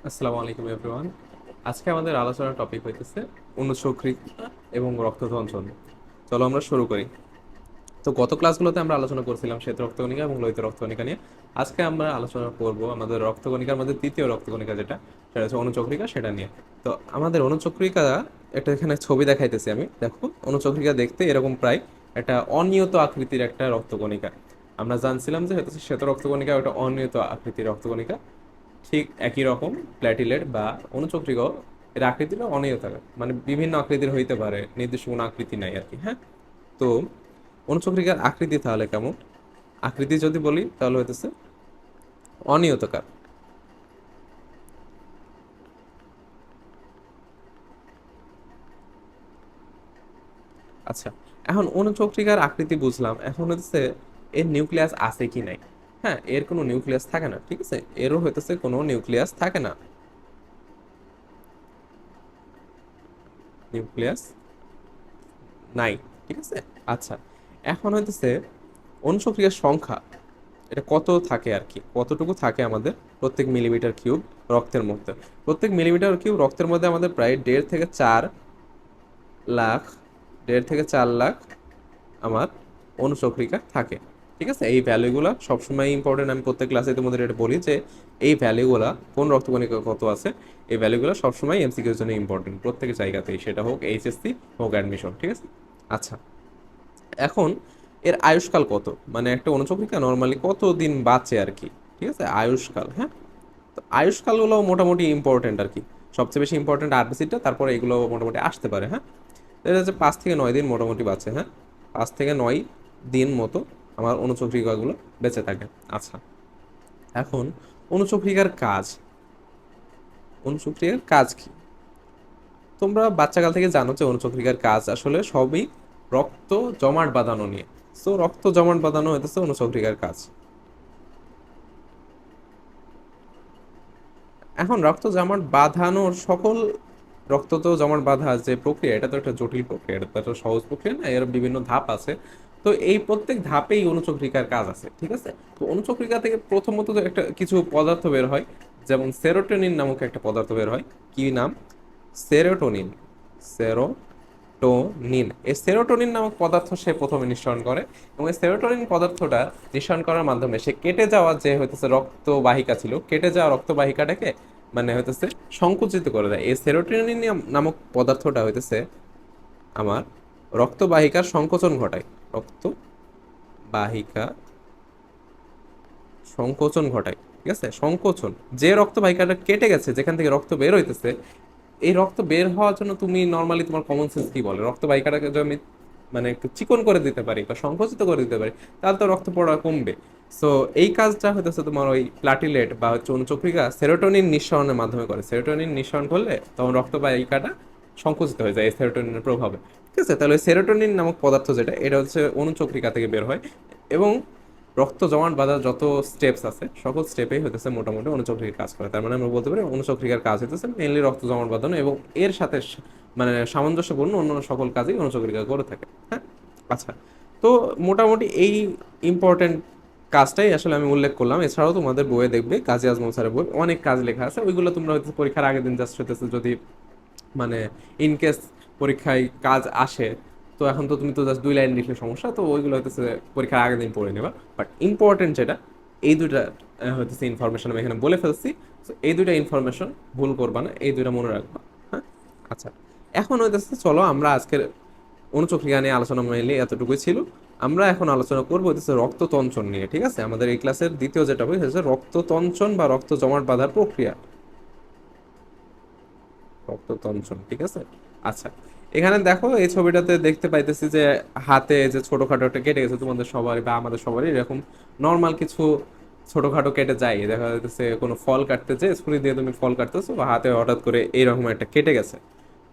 আসসালামু আলাইকুম এভরিওয়ান। আজকে আমাদের আলোচনার টপিক হইতেছে অণুচক্রিকা এবং রক্ততঞ্চন। চলো আমরা শুরু করি। তো গত ক্লাসগুলোতে আমরা আলোচনা করছিলাম শ্বেত রক্তকণিকা এবং লোহিত রক্তকণিকা নিয়ে। আজকে আমরা আলোচনা করব আমাদের রক্তকণিকার মধ্যে তৃতীয় রক্তকণিকা যেটা, সেটা হচ্ছে অণুচক্রিকা, সেটা নিয়ে। তো আমাদের অণুচক্রিকা, একটা এখানে ছবি দেখাইতেছি আমি, দেখো। অণুচক্রিকা দেখতে এরকম প্রায় একটা অনিয়ত আকৃতির একটা রক্তকণিকা। আমরা জানছিলাম যে হচ্ছে শ্বেত রক্তকণিকা একটা অনিয়ত আকৃতির রক্তকণিকা। ঠিক একই রকম প্ল্যাটিলেট বা অণুচক্রিকাও এর আকৃতিটা অনিয়ত আকার, মানে বিভিন্ন আকৃতির হইতে পারে, নির্দিষ্ট কোনো আকৃতি নাই আর কি। হ্যাঁ, তো অণুচক্রিকার আকৃতি তাহলে কেমন? আকৃতি যদি বলি তাহলে হইতেছে অনিয়তাকার। আচ্ছা, এখন অণুচক্রিকার আকৃতি বুঝলাম, এখন হচ্ছে এর নিউক্লিয়াস আছে কি নাই। হ্যাঁ, এর কোনো নিউক্লিয়াস থাকে না, ঠিক আছে, এরও হইতেছে কোনো নিউক্লিয়াস থাকে না, নিউক্লিয়াস নাই, ঠিক আছে। আচ্ছা, এখন হইতেছে অণুচক্রিকার সংখ্যা, এটা কত থাকে আর কি, কতটুকু থাকে আমাদের প্রত্যেক মিলিমিটার কিউব রক্তের মধ্যে। প্রত্যেক মিলিমিটার কিউব রক্তের মধ্যে আমাদের প্রায় 1.5 থেকে 4 লাখ, 1.5 থেকে 4 লাখ আমার অণুচক্রিকা থাকে, ঠিক আছে। এই ভ্যালুগুলো সবসময় ইম্পর্টেন্ট, আমি প্রত্যেক ক্লাসে তোমাদের এটা বলি যে এই ভ্যালুগুলা কোন রক্তকণিকা কত আছে, এই ভ্যালুগুলো সবসময় এমসিকিউর জন্য ইম্পর্টেন্ট, প্রত্যেক জায়গাতেই, সেটা হোক এইচএসসি হোক অ্যাডমিশন, ঠিক আছে। আচ্ছা, এখন এর আয়ুষ্কাল কত, মানে একটা অণুচক্রিকা নর্মালি কত দিন বাঁচে আর কি, ঠিক আছে, আয়ুষ্কাল। হ্যাঁ, তো আয়ুষ্কালগুলো মোটামুটি ইম্পর্টেন্ট আর কি, সবচেয়ে বেশি ইম্পর্টেন্ট আরবিসিটা, তারপরে এগুলো মোটামুটি আসতে পারে। হ্যাঁ, এটা হচ্ছে 5 থেকে 9 দিন মোটামুটি বাঁচে। হ্যাঁ, 5 থেকে 9 দিন মতো আমার অণুচক্রিকাগুলো বেঁচে থাকে। আচ্ছা, এখন অণুচক্রিকার কাজ, অণুচক্রিকার কাজ কি? তোমরা বাচ্চাকাল থেকে জানো যে অণুচক্রিকার কাজ আসলে সবই রক্ত জমাট বাঁধানো নিয়ে। তো রক্ত জমাট বাঁধানো হইতেছে অণুচক্রিকার কাজ। এখন রক্ত জমাট বাঁধানোর সকল, রক্ত তো জমাট বাঁধা যে প্রক্রিয়া, এটা তো একটা জটিল প্রক্রিয়া, এটা তো একটা সহজ প্রক্রিয়া না, এর বিভিন্ন ধাপ আছে। তো এই প্রত্যেক ধাপেই অণুচক্রিকার কাজ আছে, ঠিক আছে। তো অণুচক্রিকা থেকে প্রথমত তো একটা কিছু পদার্থ বের হয়, যেমন সেরোটোনিন নামক একটা পদার্থ বের হয়। কি নাম? সেরোটোনিন। সেরোটোনিন, এই সেরোটোনিন নামক পদার্থ সে প্রথমে নিঃসরণ করে, এবং এই সেরোটোনিন পদার্থটা নিঃসরণ করার মাধ্যমে সে কেটে যাওয়া যে হইতেছে রক্তবাহিকা ছিল, কেটে যাওয়া রক্তবাহিকাটাকে মানে হইতেছে সংকুচিত করে দেয়। এই সেরোটোনিন নামক পদার্থটা হইতেছে আমার রক্তবাহিকার সংকোচন ঘটায়, রক্তবাহিকা সংকোচন ঘটায়, ঠিক আছে, সংকোচন। যে রক্তবাহিকাটা কেটে গেছে, যেখান থেকে রক্ত বের হইতেছে, এই রক্ত বের হওয়ার জন্য তুমি নর্মালি তোমার কমন সেন্স কি বলে, রক্তবাহিকাটাকে যদি আমি মানে একটু চিকন করে দিতে পারি বা সংকুচিত করে দিতে পারি, তাহলে তো রক্ত পড়া কমবে। সো এই কাজটা হইতেছে তোমার ওই প্লাটিলেট বা হচ্ছে অণুচক্রিকা সেরোটোনিন নিঃসরণের মাধ্যমে করে। সেরোটোনিন নিঃসরণ করলে তখন রক্তবাহিকাটা সংকুচিত হয়ে যায় এই সেরোটোনিনের প্রভাবে, ঠিক আছে। তাহলে সেরোটোনিন নামক পদার্থ যেটা, এটা হচ্ছে অণুচক্রিকা থেকে বের হয়, এবং রক্ত জমাট বাঁধার যত স্টেপস আছে সকল স্টেপেই হইতেছে মোটামুটি অণুচক্রিকার কাজ করে। তার মানে আমরা বলতে পারি অণুচক্রিকার কাজ হইতেছে মেনলি রক্ত জমাট বাঁধানো, এবং এর সাথে মানে সামঞ্জস্যপূর্ণ অন্যান্য সকল কাজই অণুচক্রিকা করে থাকে। হ্যাঁ, আচ্ছা, তো মোটামুটি এই ইম্পর্টেন্ট কাজটাই আসলে আমি উল্লেখ করলাম। এছাড়াও তোমাদের বইয়ে দেখবে, কাজী আজমল স্যারের বই অনেক কাজ লেখা আছে, ওইগুলো তোমরা হয়তো পরীক্ষার আগের দিন জাস্ট হইতেছে যদি মানে ইনকেস পরীক্ষায় কাজ আসে, তো এখন তো তুমি তো জাস্ট 2 লাইন লিখলে সমস্যা, তো ওইগুলো হইতেছে পরীক্ষার আগের দিন পড়ে নেবা। বাট ইম্পর্টেন্ট যেটা, এই দুইটা হইতেছে ইনফরমেশন আমি এখানে বলে ফেলছি। তো এই দুইটা ইনফরমেশন ভুল করবা না, এই দুইটা মনে রাখবা। হ্যাঁ, আচ্ছা, এখন হইতেছে চলো আমরা আজকের অণুচক্রিকা নিয়ে আলোচনা মেনলি এতটুকুই ছিল। আমরা এখন আলোচনা করবো হচ্ছে রক্ততঞ্চন নিয়ে, ঠিক আছে। আমাদের এই ক্লাসের দ্বিতীয় যেটা বই হচ্ছে রক্ততঞ্চন বা রক্ত জমাট বাঁধার প্রক্রিয়া, রক্ততঞ্চন, ঠিক আছে। আচ্ছা, এখানে দেখো এই ছবিটাতে দেখতে পাইতেছি যে হাতে যে ছোটখাটো একটা কেটে গেছে, তোমাদের সবারই বা আমাদের সবারই এরকম নর্মাল কিছু ছোটখাটো কেটে যায়, দেখা যাচ্ছে কোনো ফল কাটতে যে ছুরি দিয়ে তুমি ফল কাটতেছো বা হাতে হঠাৎ করে এইরকম একটা কেটে গেছে।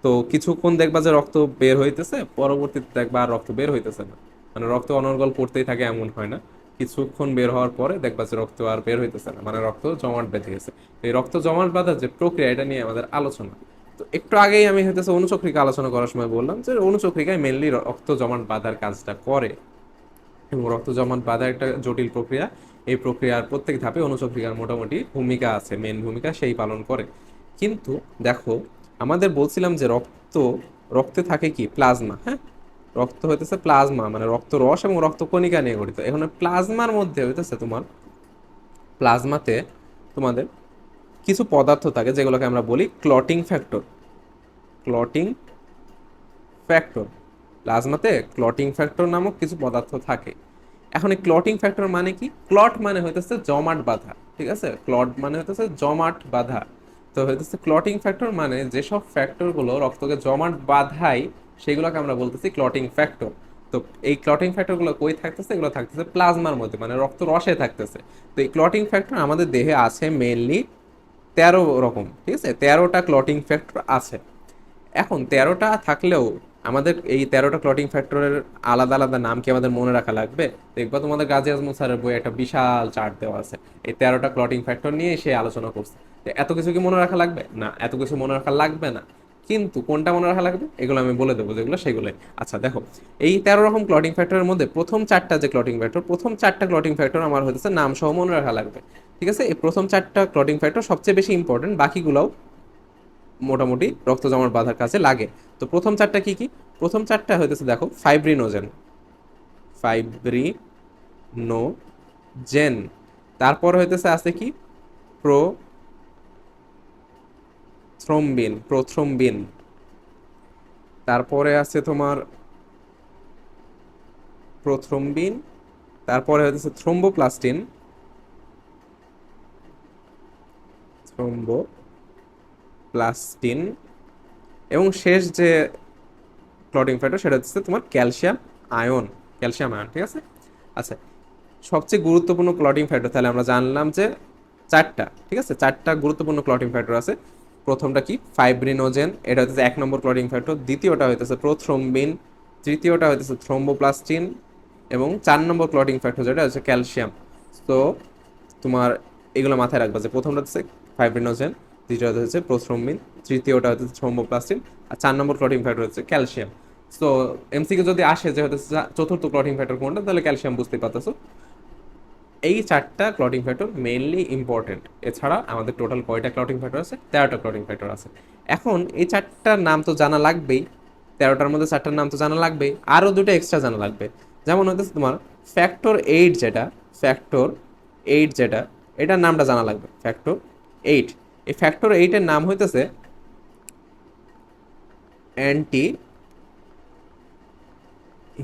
তো কিছুক্ষণ দেখবা যে রক্ত বের হইতেছে, পরবর্তীতে দেখবা আর রক্ত বের হইতেছে না, মানে রক্ত অনর্গল পড়তেই থাকে এমন হয় না, কিছুক্ষণ বের হওয়ার পরে দেখবা যে রক্ত আর বের হইতেছে না, মানে রক্ত জমাট বেঁধে গেছে। এই রক্ত জমাট বাঁধার যে প্রক্রিয়া, এটা নিয়ে আমাদের আলোচনা। তো একটু আগেই আমি হইতেছে অণুচক্রিকা আলোচনা করার সময় বললাম যে অণুচক্রিকায় মেনলি রক্ত জমাট বাঁধার কাজটা করে, এবং রক্ত জমাট বাঁধা একটা জটিল প্রক্রিয়া। এই প্রক্রিয়ার প্রত্যেক ধাপে অণুচক্রিকার মোটামুটি ভূমিকা আছে, মেন ভূমিকা সেই পালন করে। কিন্তু দেখো, আমাদের বলছিলাম যে রক্তে থাকে কি প্লাজমা, হ্যাঁ। রক্ত হইতেছে প্লাজমা, মানে রক্ত রস এবং রক্ত কণিকা নিয়ে গঠিত। এখন প্লাজমার মধ্যে হইতেছে তোমার, প্লাজমাতে তোমাদের কিছু পদার্থ থাকে যেগুলোকে আমরা বলি ক্লটিং ফ্যাক্টর। ক্লটিং ফ্যাক্টর, প্লাজমাতে ক্লটিং ফ্যাক্টর নামক কিছু পদার্থ থাকে। এখন এই ক্লটিং ফ্যাক্টর মানে কি? ক্লট মানে হইতেছে জমাট বাঁধা, ঠিক আছে? ক্লট মানে হইতেছে জমাট বাঁধা। তো হইতেছে ক্লটিং ফ্যাক্টর মানে যেসব ফ্যাক্টর গুলো রক্তকে জমাট বাঁধায় সেগুলোকে আমরা বলতেছি ক্লটিং ফ্যাক্টর। তো এই ক্লটিং ফ্যাক্টর গুলো কই থাকতেছে? এগুলো থাকতেছে প্লাজমার মধ্যে, মানে রক্ত রসে থাকতেছে। তো এই ক্লটিং ফ্যাক্টর আমাদের দেহে আছে মেইনলি 13 রকম, ঠিক আছে? 13টা ক্লটিং ফ্যাক্টর আছে। এখন 13টা থাকলেও আমাদের এই 13টা ক্লটিং ফ্যাক্টরের আলাদা আলাদা নাম কি আমাদের মনে রাখা লাগবে? দেখবা তোমাদের গাজী আজমল স্যারের বই একটা বিশাল চার্ট দেওয়া আছে এই 13টা ক্লটিং ফ্যাক্টর নিয়ে সে আলোচনা করছে। তো এত কিছু কি মনে রাখা লাগবে? না, এত কিছু মনে রাখা লাগবে না। কিন্তু কোনটা মনে রাখা লাগবে এগুলো আমি বলে দেবো, যেগুলো সেগুলোই। আচ্ছা দেখো, এই 13 রকম ক্লটিং ফ্যাক্টরের মধ্যে প্রথম 4টা যে ক্লটিং ফ্যাক্টর, প্রথম 4টা ক্লটিং ফ্যাক্টর আমার হচ্ছে নাম সহ মনে রাখা লাগবে, ঠিক আছে? এই প্রথম 4টা ক্লটিং ফ্যাক্টর সবচেয়ে বেশি ইম্পর্টেন্ট, বাকিগুলোও মোটামুটি রক্ত জমাট বাঁধার কাছে লাগে। তো প্রথম 4টা কি কি? প্রথম 4টা হইতেছে দেখো ফাইব্রিনোজেন, ফাইব্রিনোজেন। তারপর হইতেছে আছে কি প্রোথ্রম্বিন। তারপরে আছে তোমার প্রোথ্রম্বিন, তারপরে হইতেছে থ্রোম্বোপ্লাস্টিন, থ্রোম্বোপ্লাস্টিন, এবং শেষ যে ক্লটিং ফ্যাক্টর সেটা হচ্ছে তোমার ক্যালসিয়াম আয়ন। ক্যালসিয়াম আয়ন, ঠিক আছে? আচ্ছা, সবচেয়ে গুরুত্বপূর্ণ ক্লটিং ফ্যাক্টর তাহলে আমরা জানলাম যে 4টা, ঠিক আছে? 4টা গুরুত্বপূর্ণ ক্লটিং ফ্যাক্টর আছে। প্রথমটা কি? ফাইব্রিনোজেন, এটা হচ্ছে 1 নম্বর ক্লটিং ফ্যাক্টর। দ্বিতীয়টা হইতেছে প্রোথ্রম্বিন, তৃতীয়টা হইতেছে থ্রোম্বোপ্লাস্টিন, এবং 4 নম্বর ক্লটিং ফ্যাক্টর যেটা হচ্ছে ক্যালসিয়াম। তো তোমার এগুলো মাথায় রাখবা যে প্রথমটা হচ্ছে ফাইব্রিনোজেন, দ্বিতীয়টা হচ্ছে প্রোথ্রম্বিন, তৃতীয়টা হচ্ছে থ্রোম্বোপ্লাস্টিন, আর 4 নম্বর ক্লটিং ফ্যাক্টর হচ্ছে ক্যালসিয়াম। তো এমসিকে যদি আসে যে হচ্ছে চতুর্থ ক্লটিং ফ্যাক্টর কোনটা, তাহলে ক্যালসিয়াম বুঝতে পারতেছো। এই 4টা ক্লটিং ফ্যাক্টর মেইনলি ইম্পর্টেন্ট। এছাড়া আমাদের টোটাল কয়টা ক্লটিং ফ্যাক্টর আছে? 13টা ক্লটিং ফ্যাক্টর আছে। এখন এই 4টার নাম তো জানা লাগবেই, 13টার মধ্যে 4টার নাম তো জানা লাগবেই, আরও দুটো এক্সট্রা জানা লাগবে। যেমন হচ্ছে তোমার ফ্যাক্টর 8, যেটা এটার নামটা জানা লাগবে, ফ্যাক্টর 8। এই ফ্যাক্টর 8-এর নাম হইতেছে anti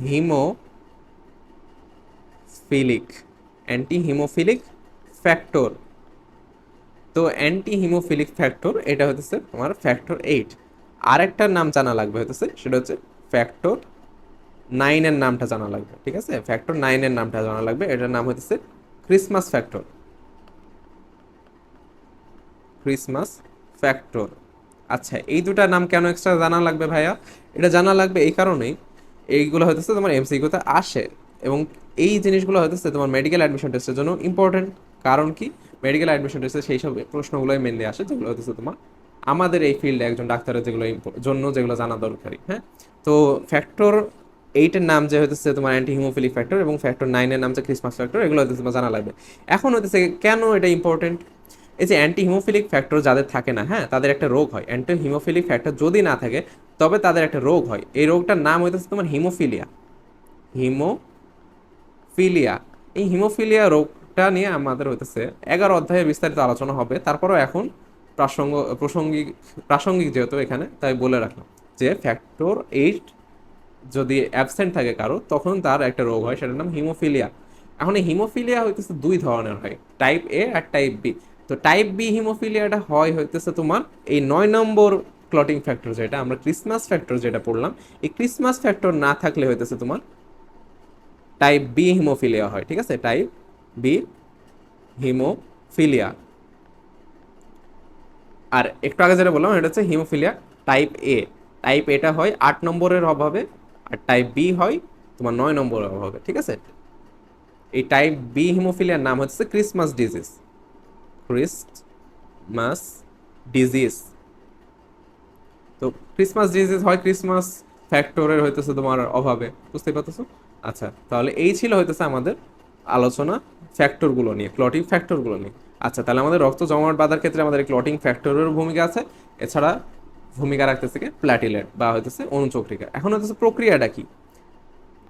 haemophilic, anti haemophilic factor. তো অ্যান্টি হিমোফিলিক ফ্যাক্টর এটা হচ্ছে তোমার ফ্যাক্টর 8। আরেকটার নাম জানা লাগবে হচ্ছে, সেটা হচ্ছে ফ্যাক্টর 9-এর নামটা জানা লাগবে, ঠিক আছে? ফ্যাক্টর 9-এর নামটা জানা লাগবে, এটার নাম হচ্ছে ক্রিসমাস ফ্যাক্টর। Christmas factor. আচ্ছা, এই দুটার নাম কেন এক্সট্রা জানা লাগবে ভাইয়া? এটা জানা লাগবে এই কারণেই, এইগুলো হইতেছে তোমার এমসিকিউতে আসে, এবং এই জিনিসগুলো হইতেছে তোমার মেডিকেল অ্যাডমিশন টেস্টের জন্য ইম্পর্টেন্ট। কারণ কি? মেডিকেল অ্যাডমিশন টেস্টে সেই সব প্রশ্নগুলোই মেনলি আসে যেগুলো হইতেছে তোমার আমাদের এই ফিল্ডে একজন ডাক্তারের যেগুলো জন্য যেগুলো জানা দরকারি, হ্যাঁ। তো ফ্যাক্টর 8-এর নাম যে হইতেছে তোমার অ্যান্টি হিমোফিলিক ফ্যাক্টর, এবং ফ্যাক্টর 9-এর নাম যে ক্রিসমাস ফ্যাক্টর, এগুলো হইতেছে তোমার জানা লাগবে। এখন হইতেছে কেন এটা ইম্পর্টেন্ট? এই যে অ্যান্টি হিমোফিলিক ফ্যাক্টর যাদের থাকে না, হ্যাঁ, তাদের একটা রোগ হয়। অ্যান্টি হিমোফিলিক ফ্যাক্টর যদি না থাকে তবে তাদের একটা রোগ হয়, এই রোগটার নাম হইতেছে তোমার হিমোফিলিয়া। হিমোফিলিয়া, এই হিমোফিলিয়া রোগটা নিয়ে আমাদের হইতেছে 11 অধ্যায়ে বিস্তারিত আলোচনা হবে। তারপরেও এখন প্রাসঙ্গিক প্রাসঙ্গিক যেহেতু এখানে, তাই বলে রাখলাম যে ফ্যাক্টর 8 যদি অ্যাবসেন্ট থাকে কারো, তখন তার একটা রোগ হয়, সেটার নাম হিমোফিলিয়া। এখন এই হিমোফিলিয়া হইতেছে 2 ধরনের হয়, টাইপ 'এ' আর টাইপ 'বি'। তো টাইপ 'বি' হিমোফিলিয়াটা হয় হইতেছে তোমার এই 9 নম্বর ক্লটিং ফ্যাক্টর, যেটা আমরা ক্রিসমাস ফ্যাক্টর যেটা পড়লাম, এই ক্রিসমাস ফ্যাক্টর না থাকলে হইতেছে তোমার টাইপ 'বি' হিমোফিলিয়া হয়, ঠিক আছে? Type 'B' haemophilia. আর একটু আগে যেটা বললাম এটা হচ্ছে হিমোফিলিয়া টাইপ 'এ'। টাইপ 'এটা হয় 8 নম্বরের অভাবে, আর টাইপ 'বি' হয় তোমার 9 নম্বরের অভাবে, ঠিক আছে? এই টাইপ 'বি' হিমোফিলিয়ার নাম হচ্ছে ক্রিসমাস ডিজিজ। Christmas disease. তো ক্রিসমাস ডিজিজ হয় ক্রিসমাস ফ্যাক্টরের হইতেছে তোমার অভাবে, বুঝতে পারতেছো? আচ্ছা, তাহলে এই ছিল হইতেছে আমাদের আলোচনা ফ্যাক্টরগুলো নিয়ে, ক্লটিং ফ্যাক্টরগুলো নিয়ে। আচ্ছা, তাহলে আমাদের রক্ত জমাট বাঁধার ক্ষেত্রে আমাদের ক্লটিং ফ্যাক্টরের ভূমিকা আছে। এছাড়া ভূমিকা রাখতেছে কি প্ল্যাটিলেট বা হইতেছে অনুচক্রিকা। এখন হইতেছে প্রক্রিয়াটা কি।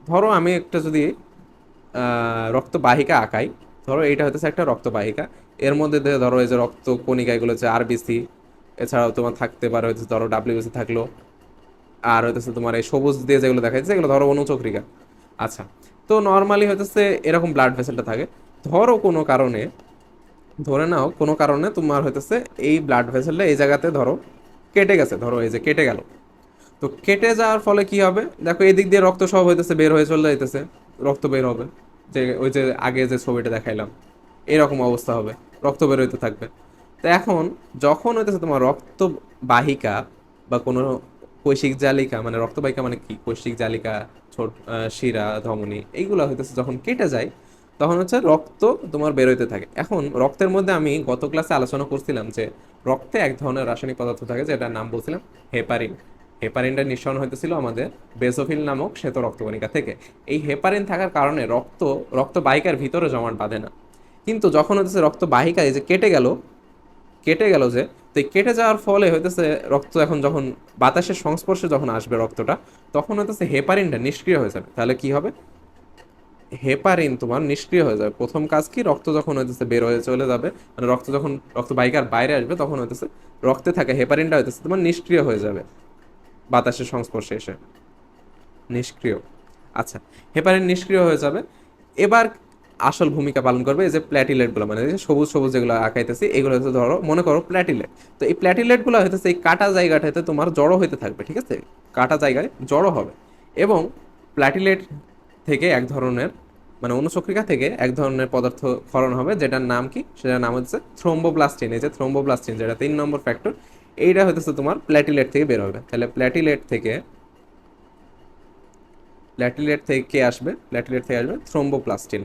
ধরো আমি একটা যদি রক্তবাহিকা আঁকাই, ধরো এইটা হইতেছে একটা রক্তবাহিকা। এর মধ্যে ধরো এই যে রক্ত কণিকা, এগুলো হচ্ছে আরবিসি। এছাড়াও তোমার থাকতে পারে হচ্ছে ধরো ডাব্লিউবিসি থাকলো। আর হইতেছে তোমার এই সবুজ দিয়ে যেগুলো দেখা যাচ্ছে এগুলো ধরো অনুচক্রিকা। আচ্ছা, তো নর্মালি হইতেছে এরকম ব্লাড ভেসেলটা থাকে। ধরো কোনো কারণে, ধরে নাও কোনো কারণে তোমার হইতেছে এই ব্লাড ভেসেলটা এই জায়গাতে ধরো কেটে গেছে, ধরো এই যে কেটে গেল। তো কেটে যাওয়ার ফলে কি হবে, দেখো এদিক দিয়ে রক্ত সব হইতেছে বের হয়ে চলে যাইতেছে, রক্ত বের হবে। যে ওই যে আগে যে ছবিটা দেখাইলাম এরকম অবস্থা হবে, রক্ত বের হইতে থাকবে। তো এখন যখন হইতেছে তোমার রক্ত বাহিকা বা কোনো কৈশিক জালিকা, মানে রক্তবাহিকা মানে কি, কৈশিক জালিকা, ছোট শিরা, ধমনী, এইগুলো হইতেছে যখন কেটে যায়, তখন হচ্ছে রক্ত তোমার বেরোইতে থাকে। এখন রক্তের মধ্যে আমি গত ক্লাসে আলোচনা করছিলাম যে রক্তে এক ধরনের রাসায়নিক পদার্থ থাকে যেটার নাম বলছিলাম হেপারিন। হেপারিনটা নিঃসরণ হইতেছিল আমাদের বেসোফিল নামক শ্বেত রক্তকণিকা থেকে। এই হেপারিন থাকার কারণে রক্তবাহিকার ভিতরে জমাট বাঁধে না। কিন্তু যখন হচ্ছে রক্তবাহিকা এই যে কেটে গেল যে, তো এই কেটে যাওয়ার ফলে হইতেছে রক্ত এখন যখন বাতাসের সংস্পর্শে যখন আসবে রক্তটা, তখন হইতেছে হেপারিনটা নিষ্ক্রিয় হয়ে যাবে। তাহলে কি হবে, হেপারিন তোমার নিষ্ক্রিয় হয়ে যাবে। প্রথম কাজ কি, রক্ত যখন হইতেছে বের হয়ে চলে যাবে, মানে রক্ত যখন রক্তবাহিকার বাইরে আসবে, তখন হইতেছে রক্তে থাকা হেপারিনটা হইতেছে তোমার নিষ্ক্রিয় হয়ে যাবে বাতাসের সংস্পর্শে এসে, নিষ্ক্রিয়। আচ্ছা, হেপারিন নিষ্ক্রিয় হয়ে যাবে। এবার আসল ভূমিকা পালন করবে এই যে প্ল্যাটিলেটগুলো, মানে এই যে সবুজ সবুজ যেগুলো আঁকাইতেছি এগুলো হচ্ছে ধরো মনে করো প্ল্যাটিলেট। তো এই প্ল্যাটিলেটগুলো হইতেছে এই কাটা জায়গাটাতে তোমার জড়ো হইতে থাকবে, ঠিক আছে, কাটা জায়গায় জড়ো হবে। এবং প্ল্যাটিলেট থেকে এক ধরনের, মানে অনুচক্রিকা থেকে এক ধরনের পদার্থ ক্ষরণ হবে, যেটার নাম কি, সেটার নাম হচ্ছে থ্রোম্বোপ্লাস্টিন। এই যে থ্রোম্বোপ্লাস্টিন, যেটা 3 নম্বর ফ্যাক্টর, এইটা হইতেছে তোমার প্ল্যাটিলেট থেকে বের হবে। তাহলে প্ল্যাটিলেট থেকে থ্রোম্বোপ্লাস্টিন।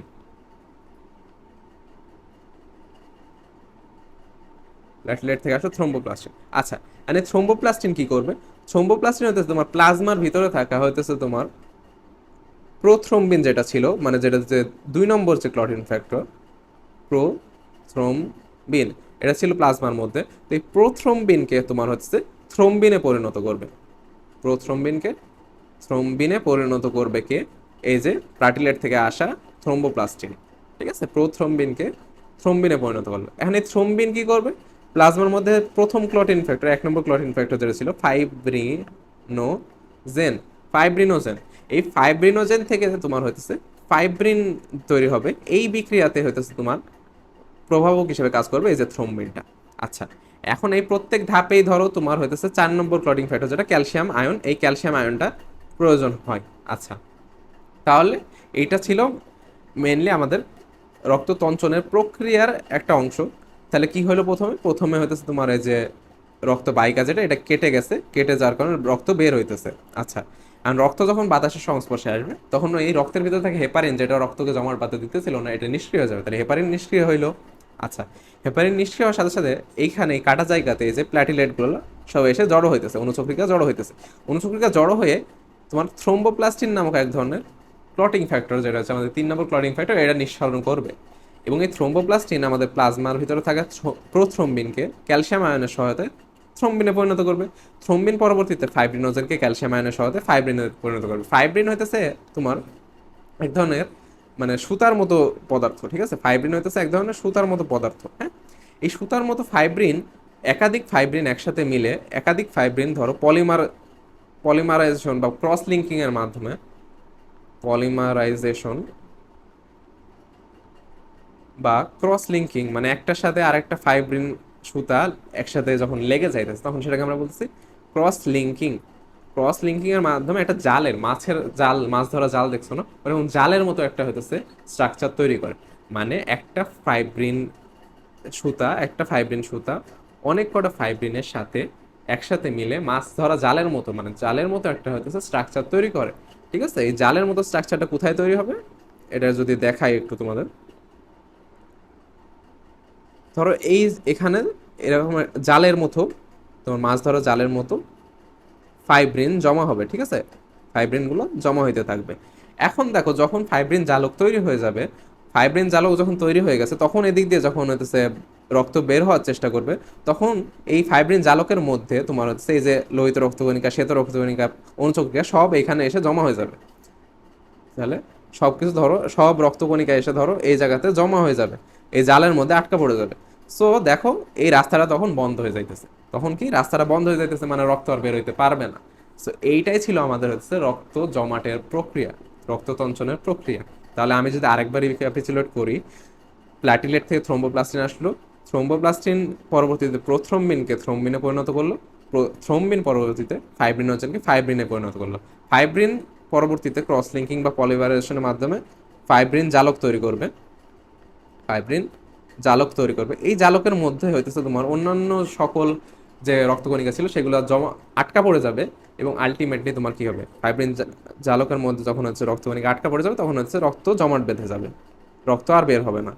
প্ল্যাটিলেট থেকে আসবে থ্রোম্বোপ্লাস্টিন। আচ্ছা, মানে থ্রোম্বোপ্লাস্টিন কি করবে, থ্রোম্বোপ্লাস্টিন হইতেছে তোমার প্লাজমার ভিতরে থাকা হইতেছে তোমার প্রোথ্রম্বিন যেটা ছিল, মানে যেটা যে 2 নম্বর যে ক্লটিন ফ্যাক্টর, প্রোথ্রম্বিন, এটা ছিল প্লাজমার মধ্যে। তো এই প্রোথ্রম্বিনকে তোমার হচ্ছে থ্রম্বিনে পরিণত করবে। প্রোথ্রম্বিনকে থ্রম্বিনে পরিণত করবে কে, এই যে প্লাটিলেট থেকে আসা থ্রোম্বোপ্লাস্টিন। ঠিক আছে, প্রোথ্রম্বিনকে থ্রম্বিনে পরিণত করবে। এখন এই থ্রম্বিন কি করবে, প্লাজমার মধ্যে প্রথম ক্লটিন ফ্যাক্টর, 1 নম্বর ক্লটিন ফ্যাক্টর যেটা ছিল ফাইব্রিনোজেন, ফাইব্রিনোজেন, এই ফাইব্রিনোজেন থেকে তোমার হইতেছে ফাইব্রিন তৈরি হবে। এই বিক্রিয়াতে হইতেছে তোমার প্রভাবক হিসেবে কাজ করবে এই যে থ্রম্বিনটা। আচ্ছা, এখন এই প্রত্যেক ধাপেই ধরো তোমার হইতেছে 4 নম্বর ক্লটিং ফ্যাক্টর যেটা ক্যালসিয়াম আয়ন, এই ক্যালসিয়াম আয়নটা প্রয়োজন হয়। আচ্ছা, তাহলে এইটা ছিল মেনলি আমাদের রক্ততঞ্চনের প্রক্রিয়ার একটা অংশ। তাহলে কি হলো, প্রথমে হইতেছে তোমার এই যে রক্তবাহিকা যেটা, এটা কেটে গেছে, কেটে যাওয়ার কারণে রক্ত বের হইতেছে। আচ্ছা, আর রক্ত যখন বাতাসের সংস্পর্শে আসবে, তখন এই রক্তের ভিতরে থাকে হেপারিন, যেটা রক্তকে জমাট বাঁধতে দিতেছিল না, এটা নিষ্ক্রিয় হয়ে যাবে। তাহলে হেপারিন নিষ্ক্রিয় হইলো। আচ্ছা, হেপারিন নিষ্ক্রিয় হওয়ার সাথে সাথে এইখানে এই কাটা জায়গাতে এই যে প্ল্যাটিলেটগুলো সব এসে জড়ো হইতেছে, অনুচক্রিকা জড়ো হইতেছে। অনুচক্রিকা জড়ো হয়ে তোমার থ্রোম্বোপ্লাস্টিন নামক এক ধরনের ক্লটিং ফ্যাক্টর, যেটা হচ্ছে আমাদের 3 নম্বর ক্লটিং ফ্যাক্টর, এটা নিঃসরণ করবে। এবং এই থ্রোম্বোপ্লাস্টিন আমাদের প্লাজমার ভিতরে থাকা প্রোথ্রম্বিনকে ক্যালসিয়াম আয়নের সহায়তায় থ্রম্বিনে পরিণত করবে। থ্রম্বিন পরবর্তীতে ফাইব্রিনোজেনকে ক্যালসিয়াম আয়নের সহায়তায় ফাইব্রিনে পরিণত করবে। ফাইব্রিন হইতেছে তোমার এক ধরনের, মানে সুতার মতো পদার্থ, ঠিক আছে, ফাইব্রিন হইতেছে এক ধরনের সুতার মতো পদার্থ। হ্যাঁ, এই সুতার মতো ফাইব্রিন, একাধিক ফাইব্রিন একসাথে মিলে, একাধিক ফাইব্রিন ধরো পলিমারাইজেশন বা ক্রস লিঙ্কিং এর মাধ্যমে, পলিমারাইজেশন বা ক্রস লিঙ্কিং, মানে একটার সাথে আরেকটা ফাইব্রিন সুতা একসাথে যখন লেগে যাইতেছে, তখন সেটাকে আমরা বলতেছি ক্রস লিঙ্কিং। ক্রস লিঙ্কিং এর মাধ্যমে একটা জালের, মাছের জাল, মাছ ধরা জাল দেখছো না, ওরকম জালের মতো একটা হইতেছে স্ট্রাকচার তৈরি করে। মানে একটা ফাইব্রিন সুতা অনেক কটা ফাইব্রিনের সাথে একসাথে মিলে মাছ ধরা জালের মতো, মানে জালের মতো একটা হইতেছে স্ট্রাকচার তৈরি করে। ঠিক আছে, এই জালের মতো স্ট্রাকচারটা কোথায় তৈরি হবে, এটা যদি দেখাই একটু তোমাদের, ধরো এই এখানে এরকম জালের মতো, তোমার মাছ ধরা জালের মতো ফাইব্রিন জমা হবে। ঠিক আছে, ফাইব্রিনগুলো জমা হইতে থাকবে। এখন দেখো, যখন ফাইব্রিন জালক তৈরি হয়ে যাবে, ফাইব্রিন জালক যখন তৈরি হয়ে গেছে তখন এদিক দিয়ে যখন হইতেছে রক্ত বের হওয়ার চেষ্টা করবে, তখন এই ফাইব্রিন জালকের মধ্যে তোমার হচ্ছে এই যে লোহিত রক্তকণিকা, শ্বেত রক্তকণিকা, অনুচক্রিকা সব এখানে এসে জমা হয়ে যাবে। তাহলে সবকিছু ধরো, সব রক্তকণিকা এসে ধরো এই জায়গাতে জমা হয়ে যাবে, এই জালের মধ্যে আটকা পড়ে যাবে। সো দেখো এই রাস্তাটা তখন বন্ধ হয়ে যাইতেছে। তখন কি রাস্তাটা বন্ধ হয়ে যাইতেছে, মানে রক্ত আর বের হইতে পারবে না। সো এইটাই ছিল আমাদের হচ্ছে রক্ত জমাটের প্রক্রিয়া, রক্ততঞ্চনের প্রক্রিয়া। তাহলে আমি যদি আরেকবার রিক্যাপিচুলেট করি, প্ল্যাটিলেট থেকে থ্রোম্বোপ্লাস্টিন আসলো, থ্রোম্বোপ্লাস্টিন পরবর্তীতে প্রোথ্রম্বিনকে থ্রম্বিনে পরিণত করলো, থ্রম্বিন পরবর্তীতে ফাইব্রিনোজেনকে ফাইব্রিনে পরিণত করলো, ফাইব্রিন পরবর্তীতে ক্রস লিঙ্কিং বা পলিমারাইজেশনের মাধ্যমে ফাইব্রিন জালক তৈরি করবে, ফাইব্রিন জালক তৈরি করবে। এই জালকের মধ্যে হইতেছে তোমার অন্যান্য সকল যে রক্তকণিকা ছিল সেগুলো জমা আটকা পড়ে যাবে, এবং আলটিমেটলি তোমার কি হবে, ফাইব্রিন জালকের মধ্যে যখন হচ্ছে রক্তকণিকা আটকা পড়ে যাবে তখন হচ্ছে রক্ত জমাট বেঁধে যাবে, রক্ত আর বের হবে না।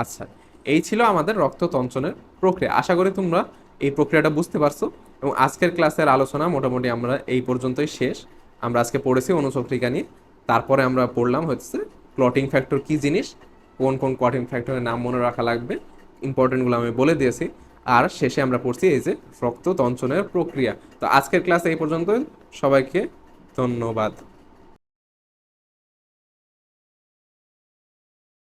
আচ্ছা, এই ছিল আমাদের রক্ততঞ্চনের প্রক্রিয়া। আশা করি তোমরা এই প্রক্রিয়াটা বুঝতে পারছো। এবং আজকের ক্লাসের আলোচনা মোটামুটি আমরা এই পর্যন্তই শেষ। আমরা আজকে পড়েছি অনুচক্রিকা নিয়ে, তারপরে আমরা পড়লাম হচ্ছে ক্লটিং ফ্যাক্টর কি জিনিস, কোন কোন ক্লটিং ফ্যাক্টরের নাম মনে রাখা লাগবে, ইম্পর্টেন্টগুলো আমি বলে দিয়েছি। আর শেষে আমরা পড়ছি এই যে রক্ততঞ্চনের প্রক্রিয়া। তো আজকের ক্লাস এই পর্যন্তই, সবাইকে ধন্যবাদ।